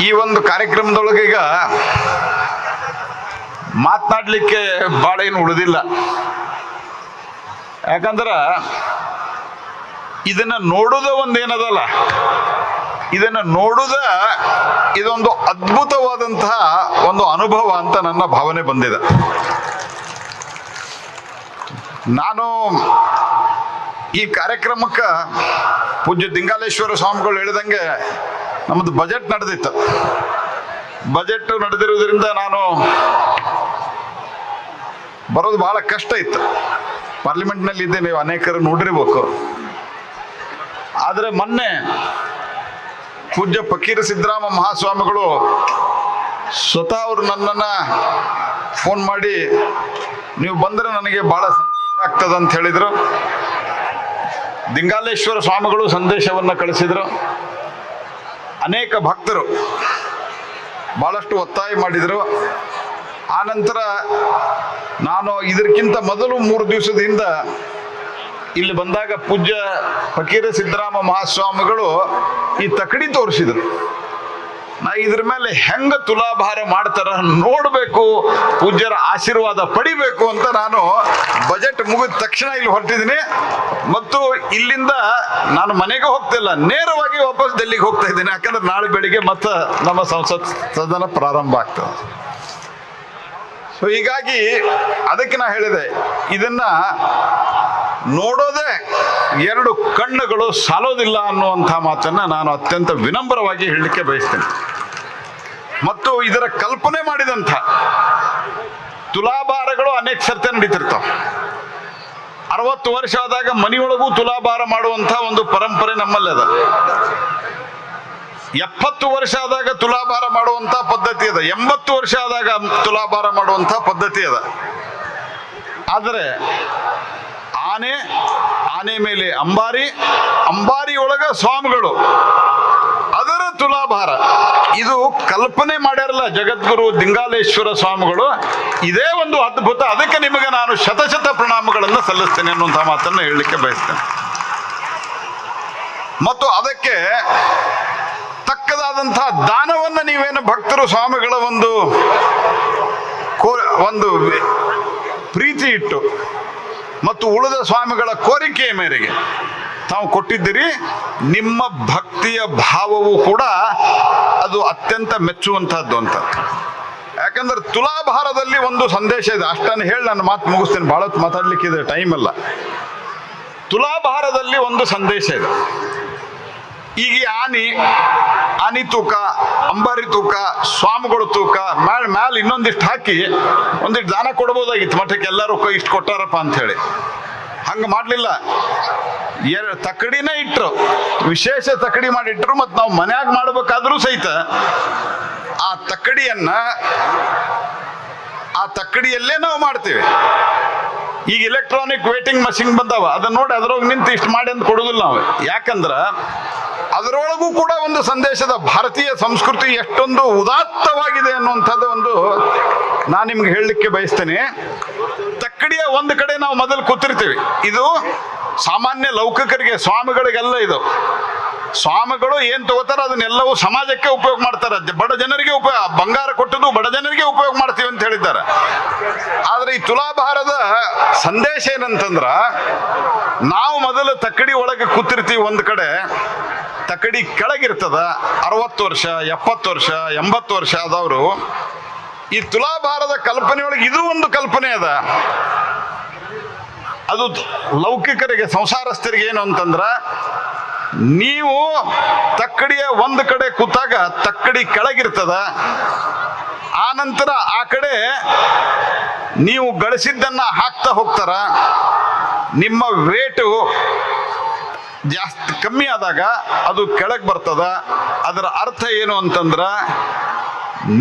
ಈ ಒಂದು ಕಾರ್ಯಕ್ರಮದೊಳಗೆ ಈಗ ಮಾತನಾಡಲಿಕ್ಕೆ ಭಾಳ ಏನು ಉಳಿದಿಲ್ಲ. ಯಾಕಂದ್ರೆ ಇದನ್ನ ನೋಡುದ ಒಂದೇನದಲ್ಲ, ಇದನ್ನ ನೋಡುದ ಇದೊಂದು ಅದ್ಭುತವಾದಂತಹ ಒಂದು ಅನುಭವ ಅಂತ ನನ್ನ ಭಾವನೆ ಬಂದಿದೆ. ನಾನು ಈ ಕಾರ್ಯಕ್ರಮಕ್ಕೆ ಪೂಜ್ಯ ದಿಂಗಾಲೇಶ್ವರ ಸ್ವಾಮಿಗಳು ಹೇಳಿದಂಗೆ ನಮ್ಮದು ಬಜೆಟ್ ನಡೆದಿತ್ತು. ಬಜೆಟ್ ನಡೆದಿರೋದ್ರಿಂದ ನಾನು ಬರೋದು ಬಹಳ ಕಷ್ಟ ಇತ್ತು. ಪಾರ್ಲಿಮೆಂಟ್ನಲ್ಲಿ ಇದ್ದೆ, ನೀವು ಅನೇಕರು ನೋಡಿರ್ಬೇಕು. ಆದರೆ ಮೊನ್ನೆ ಪೂಜ್ಯ ಫಕೀರ ಸಿದ್ದರಾಮ ಮಹಾಸ್ವಾಮಿಗಳು ಸ್ವತಃ ಅವರು ನನ್ನನ್ನು ಫೋನ್ ಮಾಡಿ ನೀವು ಬಂದರೆ ನನಗೆ ಭಾಳ ಸಂತೋಷ ಆಗ್ತದೆ ಅಂತ ಹೇಳಿದರು. ದಿಂಗಾಲೇಶ್ವರ ಸ್ವಾಮಿಗಳು ಸಂದೇಶವನ್ನು ಕಳಿಸಿದರು. ಅನೇಕ ಭಕ್ತರು ಭಾಳಷ್ಟು ಒತ್ತಾಯ ಮಾಡಿದರು. ಆನಂತರ ನಾನು ಇದಕ್ಕಿಂತ ಮೊದಲು 3 ದಿವಸದಿಂದ ಇಲ್ಲಿ ಬಂದಾಗ ಪೂಜ್ಯ ಫಕೀರ ಸಿದ್ದರಾಮ ಮಹಾಸ್ವಾಮಿಗಳು ಈ ತಕಡಿ ತೋರಿಸಿದರು. ನಾ ಇದ್ರ ಮೇಲೆ ಹೆಂಗ ತುಲಾಭಾರ ಮಾಡ್ತಾರ ನೋಡಬೇಕು, ಪೂಜ್ಯರ ಆಶೀರ್ವಾದ ಪಡಿಬೇಕು ಅಂತ ನಾನು ಬಜೆಟ್ ಮುಗಿದ ತಕ್ಷಣ ಇಲ್ಲಿ ಹೊರಟಿದ್ದೀನಿ. ಮತ್ತು ಇಲ್ಲಿಂದ ನಾನು ಮನೆಗೆ ಹೋಗ್ತಿಲ್ಲ, ನೇರವಾಗಿ ವಾಪಸ್ ಡೆಲ್ಲಿಗೆ ಹೋಗ್ತಾ ಇದ್ದೀನಿ. ಯಾಕಂದ್ರೆ ನಾಳೆ ಬೆಳಿಗ್ಗೆ ಮತ್ತೆ ನಮ್ಮ ಸಂಸತ್ ಸದನ ಪ್ರಾರಂಭ ಆಗ್ತದೆ. ಸೊ ಹೀಗಾಗಿ ಅದಕ್ಕೆ ನಾ ಹೇಳಿದೆ, ಇದನ್ನ ನೋಡೋದೇ 2 ಕಣ್ಣುಗಳು ಸಾಲೋದಿಲ್ಲ ಅನ್ನುವಂಥ ಮಾತನ್ನ ನಾನು ಅತ್ಯಂತ ವಿನಮ್ರವಾಗಿ ಹೇಳಲಿಕ್ಕೆ ಬಯಸ್ತೇನೆ. ಮತ್ತು ಇದರ ಕಲ್ಪನೆ ಮಾಡಿದಂಥ ತುಲಾಭಾರಗಳು ಅನೇಕ ಸರ್ತಿ ನಡೀತಿರ್ತಾವ. 60 ವರ್ಷ ಆದಾಗ ಮನೆಯೊಳಗೂ ತುಲಾಭಾರ ಮಾಡುವಂಥ ಒಂದು ಪರಂಪರೆ ನಮ್ಮಲ್ಲಿ ಅದ. 70 ವರ್ಷ ಆದಾಗ ತುಲಾಭಾರ ಮಾಡುವಂಥ ಪದ್ಧತಿ ಅದ. 80 ವರ್ಷ ಆದಾಗ ತುಲಾಭಾರ ಮಾಡುವಂಥ ಪದ್ಧತಿ ಅದ. ಆದರೆ ಆನೆ ಮೇಲೆ ಅಂಬಾರಿ ಒಳಗ ಸ್ವಾಮಿಗಳು, ಅದರ ತುಲಾಭಾರ ಇದು ಕಲ್ಪನೆ ಮಾಡ್ಯಾರಲ್ಲ ಜಗದ್ಗುರು ದಿಂಗಾಲೇಶ್ವರ ಸ್ವಾಮಿಗಳು. ಇದೇ ಒಂದು ಅದ್ಭುತ. ಅದಕ್ಕೆ ನಿಮಗೆ ನಾನು ಶತಶತ ಪ್ರಣಾಮಗಳನ್ನು ಸಲ್ಲಿಸ್ತೇನೆ ಅನ್ನುವಂಥ ಮಾತನ್ನು ಹೇಳಲಿಕ್ಕೆ ಬಯಸ್ತೇನೆ. ಮತ್ತು ಅದಕ್ಕೆ ತಕ್ಕದಾದಂತಹ ದಾನವನ್ನು ನೀವೇನು ಭಕ್ತರು ಸ್ವಾಮಿಗಳ ಒಂದು ಪ್ರೀತಿ ಇಟ್ಟು ಮತ್ತು ಉಳಿದ ಸ್ವಾಮಿಗಳ ಕೋರಿಕೆಯ ಮೇರೆಗೆ ತಾವು ಕೊಟ್ಟಿದ್ದೀರಿ. ನಿಮ್ಮ ಭಕ್ತಿಯ ಭಾವವು ಕೂಡ ಅದು ಅತ್ಯಂತ ಮೆಚ್ಚುವಂತಹದ್ದು ಅಂತ. ಯಾಕಂದ್ರೆ ತುಲಾಭಾರದಲ್ಲಿ ಒಂದು ಸಂದೇಶ ಇದೆ. ಅಷ್ಟನ್ನು ಹೇಳಿ ನಾನು ಮಾತು ಮುಗಿಸ್ತೇನೆ, ಭಾಳ ಮಾತಾಡ್ಲಿಕ್ಕಿದೆ, ಟೈಮ್ ಇಲ್ಲ. ತುಲಾಭಾರದಲ್ಲಿ ಒಂದು ಸಂದೇಶ ಇದೆ. ಈಗ ಆನಿ ತೂಕ, ಅಂಬಾರಿ ತೂಕ, ಸ್ವಾಮಿಗಳು ತೂಕ ಮ್ಯಾಲ ಇನ್ನೊಂದಿಷ್ಟು ಹಾಕಿ ಒಂದಿಷ್ಟು ದಾನ ಕೊಡ್ಬೋದಾಗಿತ್ತು ಮಠಕ್ಕೆ. ಎಲ್ಲರೂ ಇಷ್ಟು ಕೊಟ್ಟಾರಪ್ಪ ಅಂತ ಹೇಳಿ ಹಂಗೆ ಮಾಡಲಿಲ್ಲ. ತಕಡಿನೇ ಇಟ್ಟರು, ವಿಶೇಷ ತಕಡಿ ಮಾಡಿಟ್ರು. ಮತ್ತು ನಾವು ಮನ್ಯಾಗ ಮಾಡಬೇಕಾದ್ರೂ ಸಹಿತ ಆ ತಕಡಿಯಲ್ಲೇ ನಾವು ಮಾಡ್ತೀವಿ. ಈಗ ಇಲೆಕ್ಟ್ರಾನಿಕ್ ವೇಟಿಂಗ್ ಮಷಿನ್ ಬಂದಾವ, ಅದನ್ನ ನೋಡಿ ಅದ್ರೊಳಗೆ ನಿಂತು ಇಷ್ಟು ಮಾಡಿ ಅಂತ ಕೊಡೋದಿಲ್ಲ ನಾವು. ಯಾಕಂದ್ರೆ ಅದರೊಳಗೂ ಕೂಡ ಒಂದು ಸಂದೇಶದ ಭಾರತೀಯ ಸಂಸ್ಕೃತಿ ಎಷ್ಟೊಂದು ಉದಾತ್ತವಾಗಿದೆ ಅನ್ನುವಂಥದ್ದು ಒಂದು ನಾನು ನಿಮ್ಗೆ ಹೇಳಲಿಕ್ಕೆ ಬಯಸ್ತೇನೆ. ತಕ್ಕಡಿಯ ಒಂದು ಕಡೆ ನಾವು ಮೊದಲು ಕೂತಿರ್ತೀವಿ. ಇದು ಸಾಮಾನ್ಯ ಲೌಕಿಕರಿಗೆ, ಸ್ವಾಮಿಗಳಿಗೆಲ್ಲ ಇದು. ಸ್ವಾಮಿಗಳು ಏನ್ ತಗೋತಾರ ಅದನ್ನೆಲ್ಲವೂ ಸಮಾಜಕ್ಕೆ ಉಪಯೋಗ ಮಾಡ್ತಾರೆ. ಬಡ ಜನರಿಗೆ ಬಂಗಾರ ಕೊಟ್ಟದ್ದು ಬಡ ಜನರಿಗೆ ಉಪಯೋಗ ಮಾಡ್ತೀವಿ ಅಂತ ಹೇಳಿದ್ದಾರೆ. ಆದ್ರೆ ಈ ತುಲಾಭಾರದ ಸಂದೇಶ ಏನಂತಂದ್ರ, ನಾವು ಮೊದಲು ತಕ್ಕಡಿ ಒಳಗೆ ಕೂತಿರ್ತೀವಿ ಒಂದು ಕಡೆ, ತಕ್ಕಡಿ ಕೆಳಗಿರ್ತದ. 60 ವರ್ಷ 70 ವರ್ಷ 80 ವರ್ಷ ಆದವರು ಈ ತುಲಾಭಾರದ ಕಲ್ಪನೆಯೊಳಗೆ ಇದು ಒಂದು ಕಲ್ಪನೆ ಅದ. ಅದು ಲೌಕಿಕರಿಗೆ, ಸಂಸಾರಸ್ಥರಿಗೆ ಏನು ಅಂತಂದ್ರ, ನೀವು ತಕ್ಕಡಿಯ ಒಂದು ಕಡೆ ಕೂತಾಗ ತಕ್ಕಡಿ ಕೆಳಗಿರ್ತದ. ಆನಂತರ ಆ ಕಡೆ ನೀವು ಗಳಿಸಿದ್ದನ್ನ ಹಾಕ್ತಾ ಹೋಗ್ತಾರ. ನಿಮ್ಮ ವೇಟು ಜಾಸ್ತಿ ಕಮ್ಮಿ ಆದಾಗ ಅದು ಕೆಳಗೆ ಬರ್ತದ. ಅದರ ಅರ್ಥ ಏನು ಅಂತಂದ್ರ,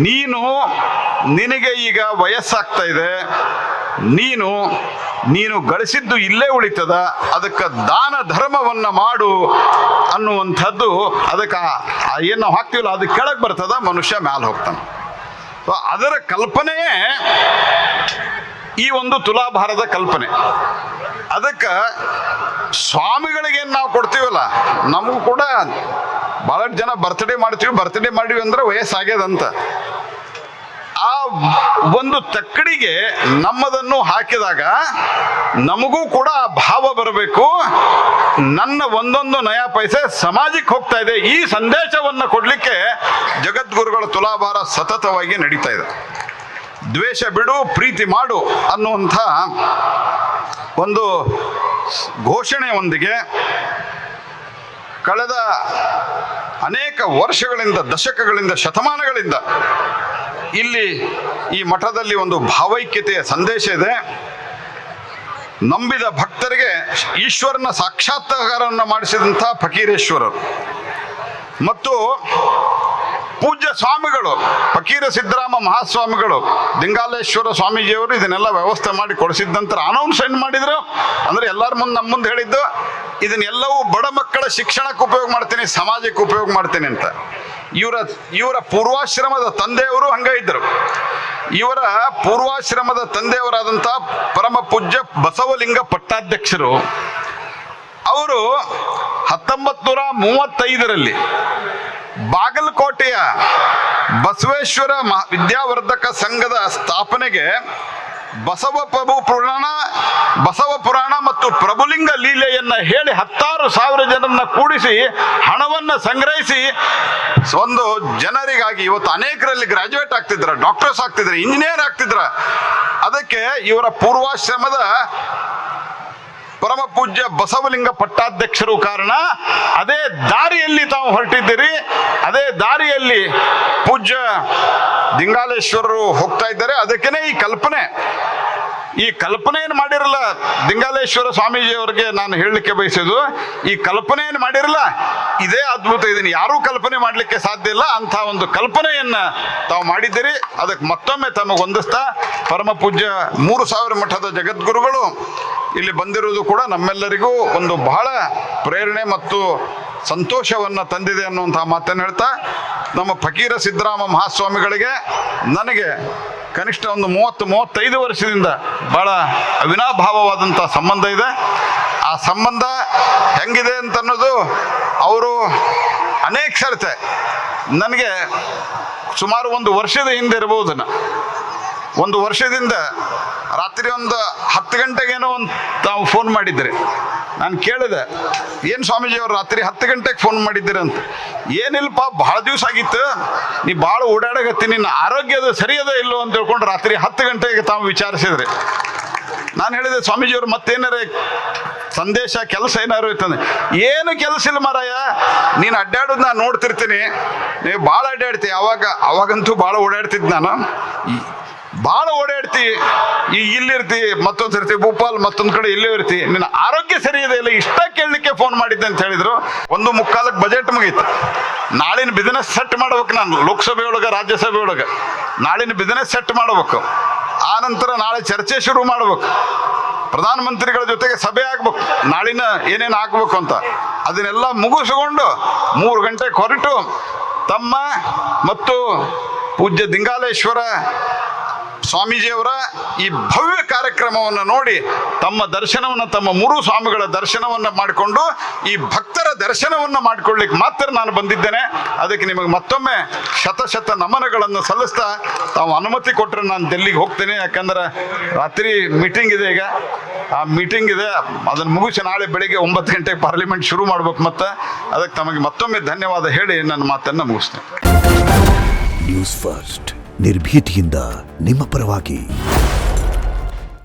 ನಿನಗೆ ಈಗ ವಯಸ್ಸಾಗ್ತಾ ಇದೆ, ನೀನು ಗಳಿಸಿದ್ದು ಇಲ್ಲೇ ಉಳಿತದ, ಅದಕ್ಕೆ ದಾನ ಧರ್ಮವನ್ನ ಮಾಡು ಅನ್ನುವಂಥದ್ದು. ಅದಕ್ಕೆ ಏನು ನಾವು ಹಾಕ್ತೀವಲ್ಲ ಅದು ಕೆಳಗೆ ಬರ್ತದ, ಮನುಷ್ಯ ಮ್ಯಾಲ ಹೋಗ್ತಾನೆ. ಅದರ ಕಲ್ಪನೆಯೇ ಈ ಒಂದು ತುಲಾಭಾರದ ಕಲ್ಪನೆ. ಅದಕ್ಕೆ ಸ್ವಾಮಿಗಳಿಗೇನು ನಾವು ಕೊಡ್ತೀವಲ್ಲ, ನಮಗೂ ಕೂಡ ಬಹಳಷ್ಟು ಜನ ಬರ್ತ್ಡೇ ಮಾಡಿವಿ ಅಂದ್ರೆ ವಯಸ್ಸಾಗ್ಯದಂತ. ಆ ಒಂದು ತಕ್ಕಡಿಗೆ ನಮ್ಮದನ್ನು ಹಾಕಿದಾಗ ನಮಗೂ ಕೂಡ ಆ ಭಾವ ಬರಬೇಕು, ನನ್ನ ಒಂದೊಂದು ನಯಾ ಪೈಸೆ ಸಮಾಜಕ್ಕೆ ಹೋಗ್ತಾ ಇದೆ. ಈ ಸಂದೇಶವನ್ನು ಕೊಡಲಿಕ್ಕೆ ಜಗದ್ಗುರುಗಳ ತುಲಾಭಾರ ಸತತವಾಗಿ ನಡೀತಾ ಇದೆ. ದ್ವೇಷ ಬಿಡು, ಪ್ರೀತಿ ಮಾಡು ಅನ್ನುವಂಥ ಒಂದು ಘೋಷಣೆಯೊಂದಿಗೆ ಕಳೆದ ಅನೇಕ ವರ್ಷಗಳಿಂದ, ದಶಕಗಳಿಂದ, ಶತಮಾನಗಳಿಂದ ಇಲ್ಲಿ ಈ ಮಠದಲ್ಲಿ ಒಂದು ಭಾವೈಕ್ಯತೆಯ ಸಂದೇಶ ಇದೆ. ನಂಬಿದ ಭಕ್ತರಿಗೆ ಈಶ್ವರನ ಸಾಕ್ಷಾತ್ಕಾರವನ್ನು ಮಾಡಿಸಿದಂಥ ಫಕೀರೇಶ್ವರರು ಮತ್ತು ಪೂಜ್ಯ ಸ್ವಾಮಿಗಳು ಫಕೀರ ಸಿದ್ದರಾಮ ಮಹಾಸ್ವಾಮಿಗಳು ದಿಂಗಾಲೇಶ್ವರ ಸ್ವಾಮೀಜಿಯವರು ಇದನ್ನೆಲ್ಲ ವ್ಯವಸ್ಥೆ ಮಾಡಿ ಕೊಡಿಸಿದ ನಂತರ ಅನೌನ್ಸ್ಮೆಂಟ್ ಮಾಡಿದ್ರು. ಅಂದರೆ ಎಲ್ಲರ ಮುಂದೆ ನಮ್ಮ ಮುಂದೆ ಹೇಳಿದ್ದು, ಇದನ್ನೆಲ್ಲವೂ ಬಡ ಮಕ್ಕಳ ಶಿಕ್ಷಣಕ್ಕೆ ಉಪಯೋಗ ಮಾಡ್ತೀನಿ, ಸಮಾಜಕ್ಕೆ ಉಪಯೋಗ ಮಾಡ್ತೀನಿ ಅಂತ. ಇವರ ಪೂರ್ವಾಶ್ರಮದ ತಂದೆಯವರು ಹಂಗ ಇದ್ದರು. ಇವರ ಪೂರ್ವಾಶ್ರಮದ ತಂದೆಯವರಾದಂಥ ಪರಮ ಪೂಜ್ಯ ಬಸವಲಿಂಗ ಪಟ್ಟಾಧ್ಯಕ್ಷರು ಅವರು 1935ರಲ್ಲಿ ಬಾಗಲಕೋಟೆಯ ಬಸವೇಶ್ವರ ವಿದ್ಯಾವರ್ಧಕ ಸಂಘದ ಸ್ಥಾಪನೆಗೆ ಬಸವ ಪುರಾಣ ಮತ್ತು ಪ್ರಭುಲಿಂಗ ಲೀಲೆಯನ್ನ ಹೇಳಿ 10,000 ಜನರನ್ನ ಕೂಡಿಸಿ ಹಣವನ್ನು ಸಂಗ್ರಹಿಸಿ ಒಂದು ಜನರಿಗಾಗಿ ಇವತ್ತು ಅನೇಕರಲ್ಲಿ ಗ್ರಾಜುಯೇಟ್ ಆಗ್ತಿದ್ರ, ಡಾಕ್ಟರ್ಸ್ ಆಗ್ತಿದ್ರ, ಇಂಜಿನಿಯರ್ ಆಗ್ತಿದ್ರ. ಅದಕ್ಕೆ ಇವರ ಪೂರ್ವಾಶ್ರಮದ ಪರಮ ಪೂಜ್ಯ ಬಸವಲಿಂಗ ಪಟ್ಟಾಧ್ಯಕ್ಷರು ಕಾರಣ. ಅದೇ ದಾರಿಯಲ್ಲಿ ತಾವು ಹೊರಟಿದ್ದೀರಿ, ಅದೇ ದಾರಿಯಲ್ಲಿ ಪೂಜ್ಯ ದಿಂಗಾಲೇಶ್ವರರು ಹೋಗ್ತಾ ಇದ್ದಾರೆ. ಅದಕ್ಕೇನೆ ಈ ಕಲ್ಪನೆಯನ್ನು ಮಾಡಿರಲ್ಲ ದಿಂಗಾಲೇಶ್ವರ ಸ್ವಾಮೀಜಿಯವರಿಗೆ ನಾನು ಹೇಳಲಿಕ್ಕೆ ಬಯಸೋದು, ಈ ಕಲ್ಪನೆಯನ್ನು ಮಾಡಿರಲ್ಲ, ಇದೇ ಅದ್ಭುತ. ಇದನ್ನು ಯಾರೂ ಕಲ್ಪನೆ ಮಾಡಲಿಕ್ಕೆ ಸಾಧ್ಯ ಇಲ್ಲ. ಅಂಥ ಒಂದು ಕಲ್ಪನೆಯನ್ನು ತಾವು ಮಾಡಿದ್ದೀರಿ. ಅದಕ್ಕೆ ಮತ್ತೊಮ್ಮೆ ತಮಗೆ ಹೊಂದಿಸ್ತಾ, ಪರಮ ಪೂಜ್ಯ 3000 ಮಠದ ಜಗದ್ಗುರುಗಳು ಇಲ್ಲಿ ಬಂದಿರುವುದು ಕೂಡ ನಮ್ಮೆಲ್ಲರಿಗೂ ಒಂದು ಬಹಳ ಪ್ರೇರಣೆ ಮತ್ತು ಸಂತೋಷವನ್ನು ತಂದಿದೆ ಅನ್ನುವಂಥ ಮಾತನ್ನು ಹೇಳ್ತಾ, ನಮ್ಮ ಫಕೀರ ಸಿದ್ದರಾಮ ಮಹಾಸ್ವಾಮಿಗಳಿಗೆ ನನಗೆ ಕನಿಷ್ಠ ಒಂದು 30-35 ವರ್ಷದಿಂದ ಬಹಳ ಅವಿನಾಭಾವವಾದಂಥ ಸಂಬಂಧ ಇದೆ. ಆ ಸಂಬಂಧ ಹೆಂಗಿದೆ ಅಂತ ಅನ್ನೋದು ಅವರು ಅನೇಕ ಸರ್ತೆ ನನಗೆ ಸುಮಾರು 1 ವರ್ಷದ ಹಿಂದೆ ಇರ್ಬೋದನ್ನ, 1 ವರ್ಷದಿಂದ ರಾತ್ರಿ 10 ಗಂಟೆಗೇನೋ ತಾವು ಫೋನ್ ಮಾಡಿದ್ರಿ. ನಾನು ಕೇಳಿದೆ, ಏನು ಸ್ವಾಮೀಜಿ ಅವರು ರಾತ್ರಿ 10 ಗಂಟೆಗೆ ಫೋನ್ ಮಾಡಿದ್ದೀರಿ ಅಂತ. ಏನಿಲ್ಲಪ್ಪ, ಭಾಳ ದಿವಸ ಆಗಿತ್ತು, ನೀ ಭಾಳ ಓಡಾಡಗತ್ತಿ, ನಿನ್ನ ಆರೋಗ್ಯದ ಸರಿಯದ ಇಲ್ಲೋ ಅಂತ ಹೇಳ್ಕೊಂಡು ರಾತ್ರಿ 10 ಗಂಟೆಗೆ ತಾವು ವಿಚಾರಿಸಿದ್ರಿ. ನಾನು ಹೇಳಿದೆ, ಸ್ವಾಮೀಜಿಯವರು ಮತ್ತೇನಾರೇ ಸಂದೇಶ ಕೆಲಸ ಏನಾರು ಇರ್ತಂದ್ರೆ, ಏನು ಕೆಲಸ ಇಲ್ಲ ಮಾರಾಯ, ನೀನು ಅಡ್ಡಾಡೋದು ನಾನು ನೋಡ್ತಿರ್ತೀನಿ, ನೀವು ಭಾಳ ಅಡ್ಡಾಡ್ತಿ. ಅವಾಗಂತೂ ಭಾಳ ಓಡಾಡ್ತಿದ್ದು ನಾನು, ಭಾಳ ಓಡಾಡ್ತಿ, ಈಗ ಇಲ್ಲಿರ್ತಿ, ಮತ್ತೊಂದು ಸರ್ತಿ ಭೂಪಾಲ್, ಮತ್ತೊಂದು ಕಡೆ ಇಲ್ಲೇ ಇರ್ತಿ, ನಿನ್ನ ಆರೋಗ್ಯ ಸರಿ ಇದೆ ಇಲ್ಲ, ಇಷ್ಟ ಕೇಳಲಿಕ್ಕೆ ಫೋನ್ ಮಾಡಿದ್ದೆ ಅಂತ ಹೇಳಿದ್ರು. 1:45 ಬಜೆಟ್ ಮುಗೀತು. ನಾಳಿನ ಬಿಸ್ನೆಸ್ ಸೆಟ್ ಮಾಡ್ಬೇಕು ನಾನು, ಲೋಕಸಭೆ ಒಳಗೆ ರಾಜ್ಯಸಭೆ ಒಳಗೆ ನಾಳಿನ ಬಿಸ್ನೆಸ್ ಸೆಟ್ ಮಾಡ್ಬೇಕು. ಆ ನಂತರ ನಾಳೆ ಚರ್ಚೆ ಶುರು ಮಾಡ್ಬೇಕು, ಪ್ರಧಾನಮಂತ್ರಿಗಳ ಜೊತೆಗೆ ಸಭೆ ಆಗ್ಬೇಕು, ನಾಳಿನ ಏನೇನು ಆಗ್ಬೇಕು ಅಂತ. ಅದನ್ನೆಲ್ಲ ಮುಗಿಸ್ಕೊಂಡು 3 ಗಂಟೆಗೆ ಹೊರಟು ತಮ್ಮ ಮತ್ತು ಪೂಜ್ಯ ದಿಂಗಾಲೇಶ್ವರ ಸ್ವಾಮೀಜಿಯವರ ಈ ಭವ್ಯ ಕಾರ್ಯಕ್ರಮವನ್ನು ನೋಡಿ ತಮ್ಮ ದರ್ಶನವನ್ನು, ತಮ್ಮ 3 ಸ್ವಾಮಿಗಳ ದರ್ಶನವನ್ನು ಮಾಡಿಕೊಂಡು ಈ ಭಕ್ತರ ದರ್ಶನವನ್ನು ಮಾಡಿಕೊಳ್ಳಿಕ್ಕೆ ಮಾತ್ರ ನಾನು ಬಂದಿದ್ದೇನೆ. ಅದಕ್ಕೆ ನಿಮಗೆ ಮತ್ತೊಮ್ಮೆ ಶತ ನಮನಗಳನ್ನು ಸಲ್ಲಿಸ್ತಾ, ತಾವು ಅನುಮತಿ ಕೊಟ್ಟರೆ ನಾನು ಡೆಲ್ಲಿಗೆ ಹೋಗ್ತೇನೆ. ಯಾಕಂದ್ರೆ ರಾತ್ರಿ ಮೀಟಿಂಗ್ ಇದೆ, ಈಗ ಆ ಮೀಟಿಂಗ್ ಇದೆ, ಅದನ್ನು ಮುಗಿಸಿ ನಾಳೆ ಬೆಳಿಗ್ಗೆ 9 ಗಂಟೆಗೆ ಪಾರ್ಲಿಮೆಂಟ್ ಶುರು ಮಾಡ್ಬೇಕು. ಮತ್ತೆ ಅದಕ್ಕೆ ತಮಗೆ ಮತ್ತೊಮ್ಮೆ ಧನ್ಯವಾದ ಹೇಳಿ ನನ್ನ ಮಾತನ್ನು ಮುಗಿಸ್ತೇನೆ. ನ್ಯೂಸ್ ಫಸ್ಟ್, ನಿರ್ಭೀತಿಯಿಂದ ನಿಮ್ಮ ಪರವಾಗಿ.